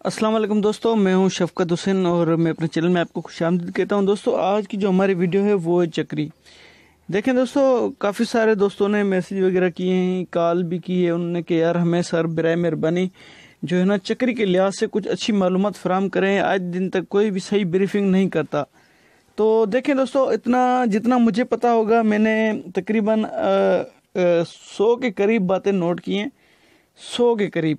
السلام علیکم دوستو، میں ہوں شفقت حسین اور میں اپنے چینل میں آپ کو خوش آمدید کہتا ہوں۔ دوستو آج کی جو ہماری ویڈیو ہے وہ ہے چکری۔ دیکھیں دوستو، کافی سارے دوستوں نے میسیج وغیرہ کیے ہیں، کال بھی کی ہے انہوں نے کہ یار ہمیں سر برائے مہربانی جو ہے نا چکری کے لحاظ سے کچھ اچھی معلومات فراہم کریں، آج دن تک کوئی بھی صحیح بریفنگ نہیں کرتا۔ تو دیکھیں دوستو، جتنا مجھے پتا ہوگا میں نے تقریباً 100 کے قریب باتیں نوٹ کی ہیں، 100 کے قریب۔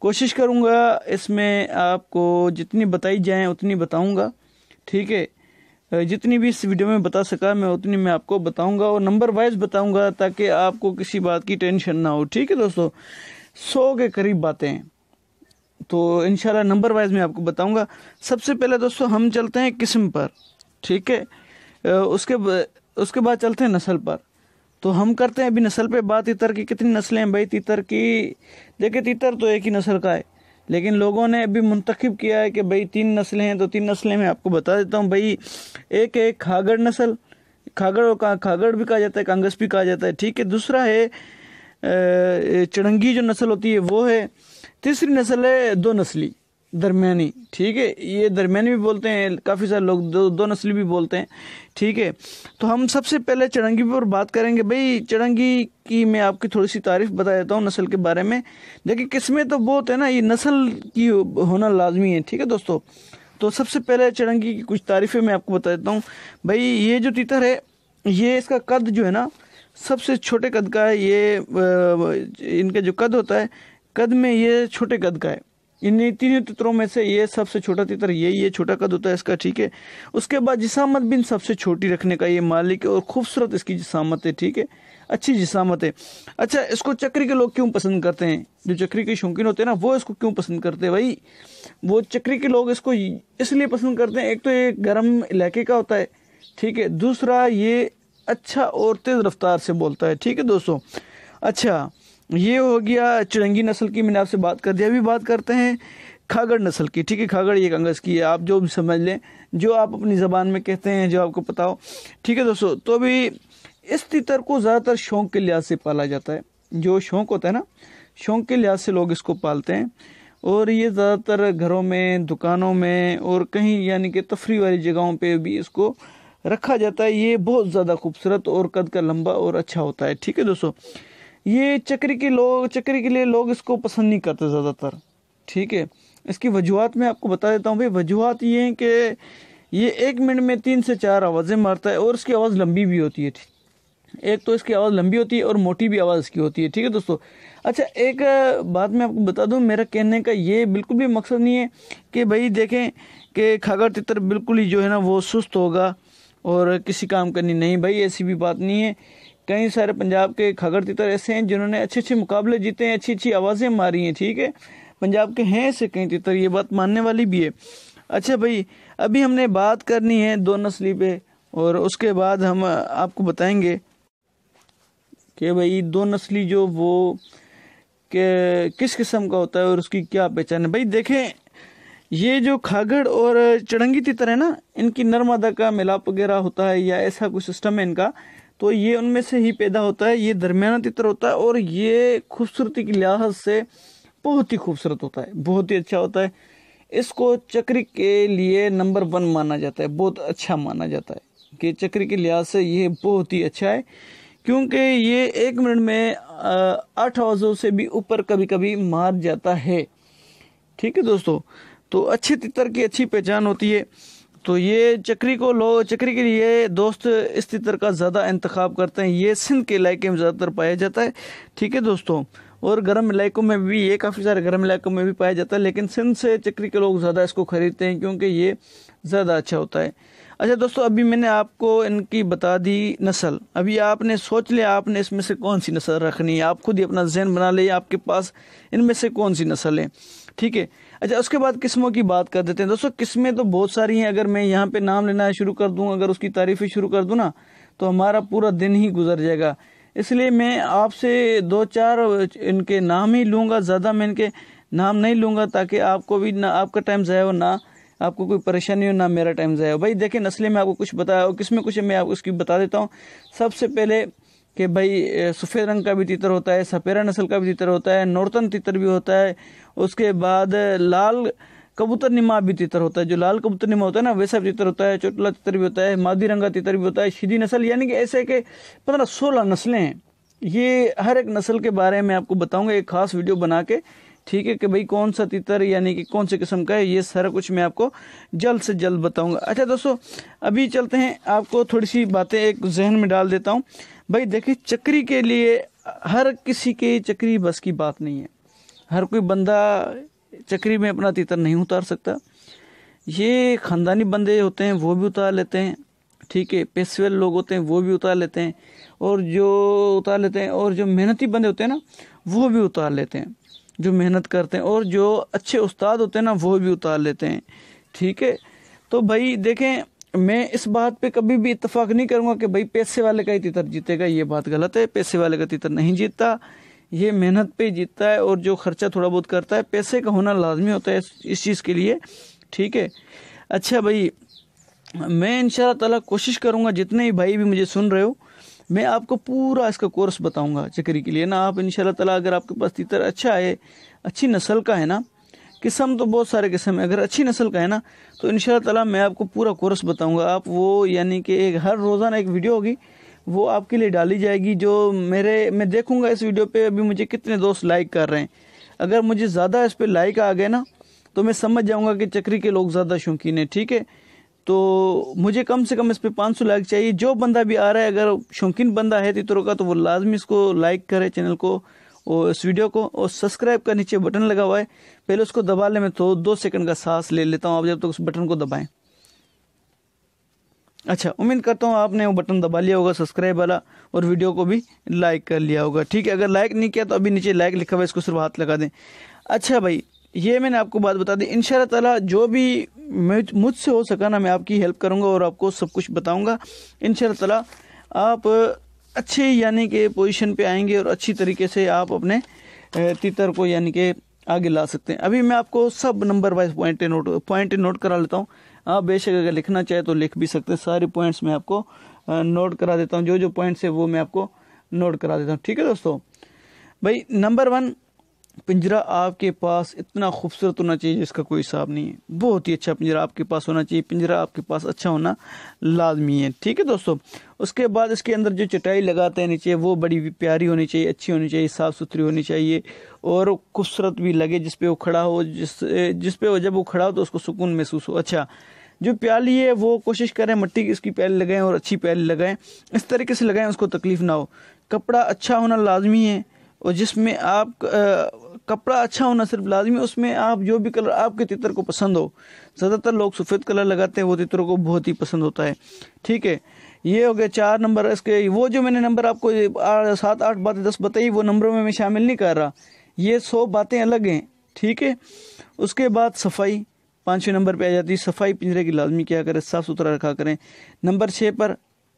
کوشش کروں گا اس میں آپ کو جتنی بتائی جائیں اتنی بتاؤں گا، ٹھیک ہے؟ جتنی بھی اس ویڈیو میں بتا سکا میں اتنی میں آپ کو بتاؤں گا، اور نمبر وائز بتاؤں گا تاکہ آپ کو کسی بات کی ٹینشن نہ ہو، ٹھیک ہے دوستو؟ 100 کے قریب باتیں ہیں تو انشاءاللہ نمبر وائز میں آپ کو بتاؤں گا۔ سب سے پہلے دوستو ہم چلتے ہیں قسم پر، ٹھیک ہے؟ اس کے بعد چلتے ہیں نسل پر۔ تو ہم کرتے ہیں ابھی نسل پہ بات۔ تیتر کی کتنی نسلیں ہیں بھائی؟ تیتر کی دیکھیں، تیتر تو ایک ہی نسل کا ہے، لیکن لوگوں نے ابھی منتخب کیا ہے کہ بھائی 3 نسلیں ہیں، تو 3 نسلیں میں آپ کو بتا دیتا ہوں بھائی۔ ایک ہے کھاگڑ نسل، کھاگڑ بھی کہا جاتا ہے، کانگس بھی کہا جاتا ہے، ٹھیک ہے؟ دوسرا ہے چڑنگی جو نسل ہوتی ہے وہ ہے۔ تیسری نسل ہے 2 نسلی، درمیانی، ٹھیک ہے؟ یہ درمیانی بھی بولتے ہیں، کافی سارے لوگ 2 نسلی بھی بولتے ہیں، ٹھیک ہے؟ تو ہم سب سے پہلے چڑنگی پر بات کریں گے۔ بھائی چڑنگی کی میں آپ کی تھوڑی سی تعریف بتا دیتا ہوں نسل کے بارے میں۔ دیکھیں قسمیں تو بہت ہے نا، یہ نسل کی ہونا لازمی ہے، ٹھیک ہے دوستو؟ تو سب سے پہلے چڑنگی کی کچھ تعریفیں میں آپ کو بتا دیتا ہوں۔ بھائی یہ جو تیتر ہے، یہ اس کا قد جو ہے نا سب سے چھوٹے قد کا ہے۔ یہ ان کا جو قد ہوتا ہے، قد میں یہ چھوٹے قد کا ہے۔ ان 3 تیتروں میں سے یہ سب سے چھوٹا تیتر یہ چھوٹا قد ہوتا ہے اس کا، ٹھیک ہے؟ اس کے بعد جسامت بھی سب سے چھوٹی رکھنے کا یہ مالک ہے، اور خوبصورت اس کی جسامت ہے، ٹھیک ہے؟ اچھی جسامت ہے۔ اچھا، اس کو چکری کے لوگ کیوں پسند کرتے ہیں؟ جو چکری کے شوقین ہوتے ہیں نا، وہ اس کو کیوں پسند کرتے ہیں بھائی؟ وہ چکری کے لوگ اس کو اس لیے پسند کرتے ہیں، ایک تو یہ گرم علاقے کا ہوتا ہے، ٹھیک ہے؟ دوسرا یہ اچھا اور تیز رفتار سے بولتا ہے، ٹھیک ہے دوستو؟ اچھا، یہ ہو گیا چڑنگی نسل کی، میں نے آپ سے بات کر دیا۔ ابھی بات کرتے ہیں کھاگڑ نسل کی، ٹھیک ہے؟ کھاگڑ یہ کانگس کی ہے، آپ جو بھی سمجھ لیں، جو آپ اپنی زبان میں کہتے ہیں، جو آپ کو پتا ہو، ٹھیک ہے دوستو؟ تو ابھی اس تیتر کو زیادہ تر شوق کے لحاظ سے پالا جاتا ہے۔ جو شوق ہوتا ہے نا، شوق کے لحاظ سے لوگ اس کو پالتے ہیں، اور یہ زیادہ تر گھروں میں، دکانوں میں، اور کہیں یعنی کہ تفریح والی جگہوں پہ بھی اس کو رکھا جاتا ہے۔ یہ بہت زیادہ خوبصورت اور قد کا لمبا اور اچھا ہوتا ہے، ٹھیک ہے دوستو؟ یہ چکری کے لیے لوگ اس کو پسند نہیں کرتے زیادہ تر، ٹھیک ہے؟ اس کی وجوہات میں آپ کو بتا دیتا ہوں بھائی۔ وجوہات یہ ہیں کہ یہ 1 منٹ میں 3 سے 4 آوازیں مارتا ہے، اور اس کی آواز لمبی بھی ہوتی ہے۔ ایک تو اس کی آواز لمبی ہوتی ہے اور موٹی بھی آواز اس کی ہوتی ہے، ٹھیک ہے دوستو؟ اچھا، ایک بات میں آپ کو بتا دوں، میرا کہنے کا یہ بالکل بھی مقصد نہیں ہے کہ بھائی دیکھیں کہ کھاگڑ تیتر بالکل ہی جو ہے نا وہ سست ہوگا اور کسی کام کرنی نہیں، بھائی ایسی بھی بات نہیں ہے۔ کئی سارے پنجاب کے کھاگڑ تیتر ایسے ہیں جنہوں نے اچھے مقابلے جیتے ہیں، اچھی آوازیں ماری ہیں، ٹھیک ہے؟ پنجاب کے ہیں ایسے کئی تیتر، یہ بات ماننے والی بھی ہے۔ اچھا بھائی، ابھی ہم نے بات کرنی ہے 2 نسلی پہ، اور اس کے بعد ہم آپ کو بتائیں گے کہ بھائی 2 نسلی جو وہ کہ کس قسم کا ہوتا ہے اور اس کی کیا پہچان ہے۔ بھائی دیکھیں، یہ جو کھاگڑ اور چڑنگی تیتر ہے نا، ان کی نر مادہ کا ملاپ وغیرہ ہوتا ہے یا ایسا کوئی سسٹم ہے ان کا، تو یہ ان میں سے ہی پیدا ہوتا ہے۔ یہ درمیانہ تیتر ہوتا ہے، اور یہ خوبصورتی کے لحاظ سے بہت ہی خوبصورت ہوتا ہے، بہت ہی اچھا ہوتا ہے۔ اس کو چکری کے لیے نمبر 1 مانا جاتا ہے، بہت اچھا مانا جاتا ہے کہ چکری کے لحاظ سے یہ بہت ہی اچھا ہے، کیونکہ یہ 1 منٹ میں 8 آوازوں سے بھی اوپر کبھی کبھی مار جاتا ہے، ٹھیک ہے دوستو؟ تو اچھے تیتر کی اچھی پہچان ہوتی ہے۔ تو یہ چکری کے لیے دوست اس تیتر کا زیادہ انتخاب کرتے ہیں۔ یہ سندھ کے علاقے میں زیادہ تر پایا جاتا ہے، ٹھیک ہے دوستو؟ اور گرم علاقوں میں بھی، یہ کافی سارے گرم علاقوں میں بھی پایا جاتا ہے، لیکن سندھ سے چکری کے لوگ زیادہ اس کو خریدتے ہیں کیونکہ یہ زیادہ اچھا ہوتا ہے۔ اچھا دوستو، ابھی میں نے آپ کو ان کی بتا دی نسل۔ ابھی آپ نے سوچ لیا آپ نے اس میں سے کون سی نسل رکھنی ہے، آپ خود ہی اپنا ذہن بنا لیں آپ کے پاس ان میں سے کون سی نسل ہے، ٹھیک ہے؟ اچھا، اس کے بعد قسموں کی بات کر دیتے ہیں دوستو۔ قسمیں تو بہت ساری ہیں، اگر میں یہاں پہ نام لینا شروع کر دوں، اگر اس کی تعریفیں شروع کر دوں نا، تو ہمارا پورا دن ہی گزر جائے گا۔ اس لیے میں آپ سے 2-4 ان کے نام ہی لوں گا، زیادہ میں ان کے نام نہیں لوں گا، تاکہ آپ کو بھی نہ آپ کا ٹائم ضائع ہو، نہ آپ کو کوئی پریشانی ہو، نہ میرا ٹائم ضائع ہو۔ بھائی دیکھیں، نسلیں میں آپ کو کچھ بتایا ہو، کس میں کچھ میں آپ اس کی بتا دیتا ہوں۔ سب سے پہلے کہ بھائی سفید رنگ کا بھی تیتر ہوتا ہے، سپیرا نسل کا بھی تیتر ہوتا ہے، نورتن تیتر بھی ہوتا ہے، اس کے بعد لال کبوتر نما بھی تیتر ہوتا ہے، جو لال کبوتر نما ہوتا ہے نا ویسا بھی تیتر ہوتا ہے، چوٹلا تیتر بھی ہوتا ہے، مادی رنگ کا تیتر بھی ہوتا ہے، شیدی نسل، یعنی کہ ایسے کہ 15-16 نسلیں ہیں۔ یہ ہر ایک نسل کے بارے میں آپ کو بتاؤں گا ایک خاص ویڈیو بنا کے، ٹھیک ہے، کہ بھئی کون سا تیتر یعنی کہ کون سے قسم کا ہے، یہ سارا کچھ میں آپ کو جلد سے جلد بتاؤں گا۔ اچھا دوستو، ابھی چلتے ہیں، آپ کو تھوڑی سی باتیں ایک ذہن میں ڈال دیتا ہوں۔ بھائی دیکھیں، چکری کے لیے ہر کسی کے چکری بس کی بات نہیں ہے، ہر کوئی بندہ چکری میں اپنا تیتر نہیں اتار سکتا۔ یہ خاندانی بندے ہوتے ہیں وہ بھی اتار لیتے ہیں، ٹھیک ہے، پیسے والے لوگ ہوتے ہیں وہ بھی اتار لیتے ہیں، اور جو اتار لیتے ہیں، اور جو محنتی بندے ہوتے ہیں نا وہ بھی اتار لیتے ہیں، جو محنت کرتے ہیں، اور جو اچھے استاد ہوتے ہیں نا وہ بھی اتار لیتے ہیں، ٹھیک ہے۔ تو بھائی دیکھیں، میں اس بات پہ کبھی بھی اتفاق نہیں کروں گا کہ بھئی پیسے والے کا ہی تیتر جیتے گا، یہ بات غلط ہے۔ پیسے والے کا تیتر نہیں جیتتا، یہ محنت پہ جیتتا ہے، اور جو خرچہ تھوڑا بہت کرتا ہے، پیسے کا ہونا لازمی ہوتا ہے اس چیز کے لیے، ٹھیک ہے۔ اچھا بھائی، میں انشاءاللہ تعالیٰ کوشش کروں گا، جتنے ہی بھائی بھی مجھے سن رہے ہو، میں آپ کو پورا اس کا کورس بتاؤں گا چکری کے لیے نا۔ آپ انشاءاللہ تعالیٰ اگر آپ کے پاس تیتر اچھا ہے، اچھی نسل کا ہے نا، قسم تو بہت سارے قسم ہے، اگر اچھی نسل کا ہے نا تو انشاءاللہ تعالیٰ میں آپ کو پورا کورس بتاؤں گا۔ آپ وہ یعنی کہ ہر روزانہ ایک ویڈیو ہوگی، وہ آپ کے لیے ڈالی جائے گی، جو میں دیکھوں گا اس ویڈیو پہ ابھی مجھے کتنے دوست لائک کر رہے ہیں۔ اگر مجھے زیادہ اس پہ لائک آ گئے نا تو میں سمجھ جاؤں گا کہ چکری کے لوگ زیادہ شوقین ہیں، ٹھیک ہے۔ تو مجھے کم سے کم اس پہ 500 لائک چاہیے۔ جو بندہ بھی آ رہا ہے اگر شوقین بندہ ہے تیتروں کا تو وہ لازمی اس کو لائک کرے، چینل کو اور اس ویڈیو کو، اور سبسکرائب کا نیچے بٹن لگا ہوا ہے، پہلے اس کو دبا لیں، میں تو 2 سیکنڈ کا سانس لے لیتا ہوں، آپ جب تک اس بٹن کو دبائیں۔ اچھا، امید کرتا ہوں آپ نے وہ بٹن دبا لیا ہوگا سبسکرائب والا، اور ویڈیو کو بھی لائک کر لیا ہوگا، ٹھیک ہے۔ اگر لائک نہیں کیا تو ابھی نیچے لائک لکھا ہوا ہے، اس کو صرف ہاتھ لگا دیں۔ اچھا بھائی، یہ میں نے آپ کو بات بتا دی، انشاءاللہ تعالیٰ جو بھی مجھ سے ہو سکا نا میں آپ کی ہیلپ کروں گا اور آپ کو سب کچھ بتاؤں گا۔ انشاءاللہ تعالیٰ آپ اچھے یعنی کہ پوزیشن پہ آئیں گے، اور اچھی طریقے سے آپ اپنے تیتر کو یعنی کہ آگے لا سکتے ہیں۔ ابھی میں آپ کو سب نمبر وائز پوائنٹ نوٹ کرا لیتا ہوں، آپ بے شک اگر لکھنا چاہے تو لکھ بھی سکتے ہیں، سارے پوائنٹس میں آپ کو نوٹ کرا دیتا ہوں، جو پوائنٹس ہے وہ میں آپ کو نوٹ کرا دیتا ہوں، ٹھیک ہے دوستو۔ بھائی نمبر 1، پنجرہ آپ کے پاس اتنا خوبصورت ہونا چاہیے جس کا کوئی حساب نہیں ہے، بہت ہی اچھا پنجرہ آپ کے پاس ہونا چاہیے، پنجرہ آپ کے پاس اچھا ہونا لازمی ہے، ٹھیک ہے دوستو۔ اس کے بعد اس کے اندر جو چٹائی لگاتے ہیں نیچے، وہ بڑی پیاری ہونی چاہیے، اچھی ہونی چاہیے، صاف ستھری ہونی چاہیے، اور خوبصورت بھی لگے، جس پہ وہ کھڑا ہو، جس پہ جب وہ کھڑا ہو تو اس کو سکون محسوس ہو۔ اچھا، جو پیالی ہے وہ کوشش کریں مٹی کی اس کی پیالی لگائیں، اور اچھی پیالی لگائیں، اس طریقے سے لگائیں اس کو تکلیف نہ ہو۔ کپڑا اچھا ہونا لازمی ہے، اور جس میں آپ کپڑا اچھا ہونا صرف لازمی ہے، اس میں آپ جو بھی کلر آپ کے تیتر کو پسند ہو، زیادہ تر لوگ سفید کلر لگاتے ہیں، وہ تیتروں کو بہت ہی پسند ہوتا ہے، ٹھیک ہے۔ یہ ہو گیا 4 نمبر۔ اس کے وہ جو میں نے نمبر آپ کو 7 8 باتیں 10 بتائی، وہ نمبروں میں شامل نہیں کر رہا، یہ 100 باتیں الگ ہیں، ٹھیک ہے۔ اس کے بعد صفائی 5ویں نمبر پہ آ جاتی ہے، صفائی پنجرے کی لازمی کیا کریں، صاف ستھرا رکھا کریں۔ نمبر 6 پر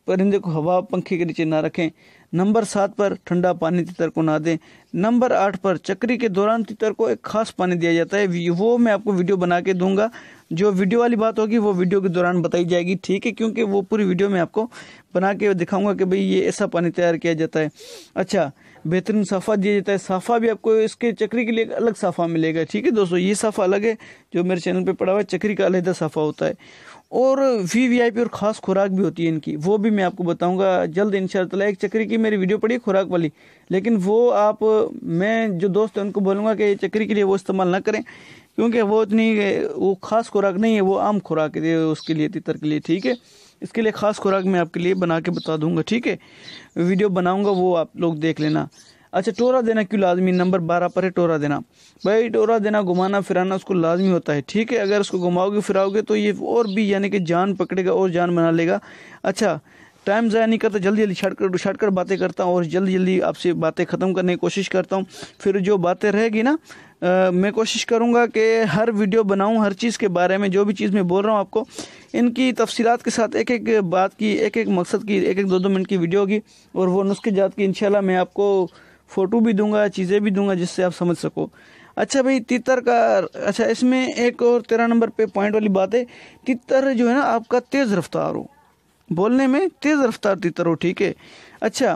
پرندے کو ہوا پنکھے کے نیچے نہ رکھیں۔ نمبر 7 پر ٹھنڈا پانی تیتر کو نہ دیں۔ نمبر 8 پر چکری کے دوران تیتر کو ایک خاص پانی دیا جاتا ہے، وہ میں آپ کو ویڈیو بنا کے دوں گا، جو ویڈیو والی بات ہوگی وہ ویڈیو کے دوران بتائی جائے گی، ٹھیک ہے، کیونکہ وہ پوری ویڈیو میں آپ کو بنا کے دکھاؤں گا کہ بھئی یہ ایسا پانی تیار کیا جاتا ہے۔ اچھا، بہترین صافہ دیا جاتا ہے، صافہ بھی آپ کو اس کے چکری کے لیے الگ صافہ ملے گا، ٹھیک ہے دوستو۔ یہ صافہ الگ ہے جو میرے چینل پہ پڑا ہوا ہے، چکری کا علیحدہ صافہ ہوتا ہے، اور VIP اور خاص خوراک بھی ہوتی ہے ان کی، وہ بھی میں آپ کو بتاؤں گا جلد انشاءاللہ تعالیٰ۔ ایک چکری کی میری ویڈیو پڑی خوراک والی، لیکن وہ میں جو دوست ہیں ان کو بولوں گا کہ چکری کے لیے وہ استعمال نہ کریں، کیونکہ وہ خاص خوراک نہیں ہے، وہ عام خوراک ہے اس کے لیے، تیتر کے لیے، ٹھیک ہے۔ اس کے لیے خاص خوراک میں آپ کے لیے بنا کے بتا دوں گا، ٹھیک ہے، ویڈیو بناؤں گا، وہ آپ لوگ دیکھ لینا۔ اچھا، ٹورا دینا کیوں لازمی؟ نمبر 12 پر ہے ٹورا دینا۔ بھائی ٹورا دینا، گھمانا پھرانا اس کو لازمی ہوتا ہے، ٹھیک ہے۔ اگر اس کو گھماؤ گے پھراؤ گے تو یہ اور بھی یعنی کہ جان پکڑے گا اور جان بنا لے گا۔ اچھا، ٹائم ضائع نہیں کرتا، جلدی شارٹ کٹ باتیں کرتا ہوں، اور جلدی آپ سے باتیں ختم کرنے کی کوشش کرتا ہوں۔ پھر جو باتیں رہے گی نا، میں کوشش کروں گا کہ ہر ویڈیو بناؤں، ہر چیز کے بارے میں، جو بھی چیز میں بول رہا ہوں آپ کو ان کی تفصیلات کے ساتھ، ایک ایک بات کی، ایک ایک مقصد کی، ایک 2 منٹ کی ویڈیو ہوگی، اور وہ نسخے جات کی انشاءاللہ میں آپ کو فوٹو بھی دوں گا، چیزیں بھی دوں گا جس سے آپ سمجھ سکو۔ اچھا بھائی، تیتر کا اچھا اس میں ایک اور 13 نمبر پہ پوائنٹ والی بات ہے، تیتر جو ہے نا آپ کا تیز رفتار ہو، بولنے میں تیز رفتار تیتر ہو، ٹھیک ہے۔ اچھا،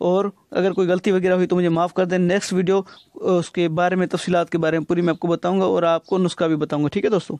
اور اگر کوئی غلطی وغیرہ ہوئی تو مجھے معاف کر دیں. نیکسٹ ویڈیو اس کے بارے میں تفصیلات کے بارے میں پوری میں آپ کو بتاؤں گا اور آپ کو نسخہ بھی بتاؤں گا. ٹھیک ہے دوستو.